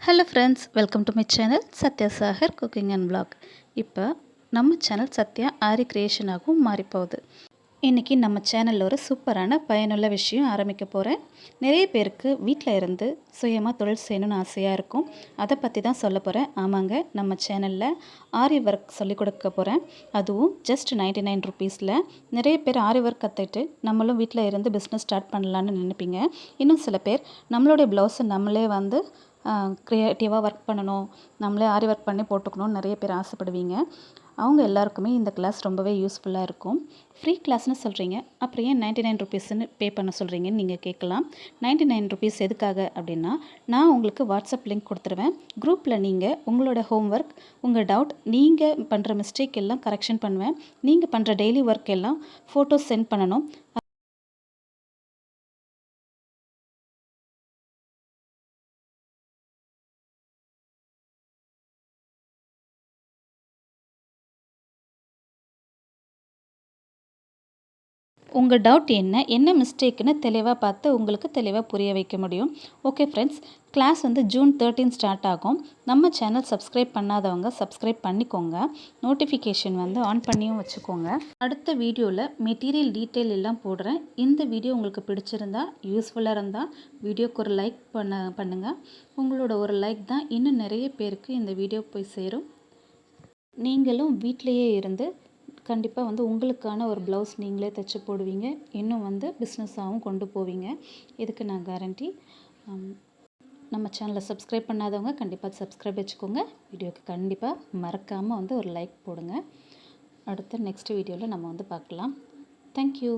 Hello friends, welcome to my channel Sathya Sagar cooking and vlog. இப்போ நம்ம channel Sathya ஆரி கிரியேஷனாகவும் மாறிப்போகுது. இன்றைக்கி நம்ம சேனலில் ஒரு சூப்பரான பயனுள்ள விஷயம் ஆரம்பிக்க போகிறேன். நிறைய பேருக்கு வீட்டில் இருந்து சுயமாக தொழில் செய்யணும்னு ஆசையாக இருக்கும். அதை பற்றி தான் சொல்ல போகிறேன். ஆமாங்க, நம்ம சேனலில் ஆரி ஒர்க் சொல்லிக் கொடுக்க போகிறேன். அதுவும் ஜஸ்ட் 99 ருபீஸில். நிறைய பேர் ஆரி ஒர்க் கற்றுட்டு நம்மளும் வீட்டில் இருந்து பிஸ்னஸ் ஸ்டார்ட் பண்ணலான்னு நினைப்பீங்க. இன்னும் சில பேர் நம்மளுடைய ப்ளவுஸை நம்மளே க்ரியேட்டிவாக ஒர்க் பண்ணணும், நம்மளே ஆரி ஒர்க் பண்ணி போட்டுக்கணும்னு நிறைய பேர் ஆசைப்படுவீங்க. அவங்க எல்லாருக்குமே இந்த கிளாஸ் ரொம்பவே யூஸ்ஃபுல்லாக இருக்கும். ஃப்ரீ கிளாஸ்னு சொல்கிறீங்க, அப்புறம் ஏன் 99 ருபீஸ்ன்னு பே பண்ண சொல்கிறீங்கன்னு நீங்கள் கேட்கலாம். 99 ருபீஸ் எதுக்காக அப்படின்னா, நான் உங்களுக்கு வாட்ஸ்அப் லிங்க் கொடுத்துருவேன். குரூப்பில் நீங்கள் உங்களோட ஹோம் ஒர்க், உங்கள் டவுட், நீங்கள் பண்ணுற மிஸ்டேக் எல்லாம் கரெக்ஷன் பண்ணுவேன். நீங்கள் பண்ணுற டெய்லி ஒர்க் எல்லாம் ஃபோட்டோஸ் சென்ட் பண்ணணும். உங்கள் டவுட் என்ன மிஸ்டேக்குன்னு தெளிவாக பார்த்து உங்களுக்கு தெளிவாக புரிய வைக்க முடியும். Okay friends, class June 13 start ஆகும். நம்ம சேனல் சப்ஸ்கிரைப் பண்ணாதவங்க சப்ஸ்கிரைப் பண்ணிக்கோங்க. நோட்டிஃபிகேஷன் ஆன் பண்ணியும் வச்சுக்கோங்க. அடுத்த வீடியோவில் மெட்டீரியல் டீட்டெயில் எல்லாம் போடுறேன். இந்த வீடியோ உங்களுக்கு பிடிச்சிருந்தா, யூஸ்ஃபுல்லாக இருந்தால் வீடியோக்கு ஒரு லைக் பண்ணுங்கள். உங்களோட ஒரு லைக் தான் இன்னும் நிறைய பேருக்கு இந்த வீடியோ போய் சேரும். நீங்களும் வீட்டிலையே இருந்து கண்டிப்பாக உங்களுக்கான ஒரு ப்ளவுஸ் நீங்களே தைச்சி போடுவீங்க. இன்னும் பிஸ்னஸாகவும் கொண்டு போவீங்க. இதுக்கு நான் கேரண்டி. நம்ம சேனலை சப்ஸ்கிரைப் பண்ணாதவங்க கண்டிப்பாக சப்ஸ்கிரைப் வச்சுக்கோங்க. வீடியோக்கு கண்டிப்பாக மறக்காமல் ஒரு லைக் போடுங்க. அடுத்த நெக்ஸ்ட் வீடியோவில் நம்ம பார்க்கலாம். தேங்க்யூ.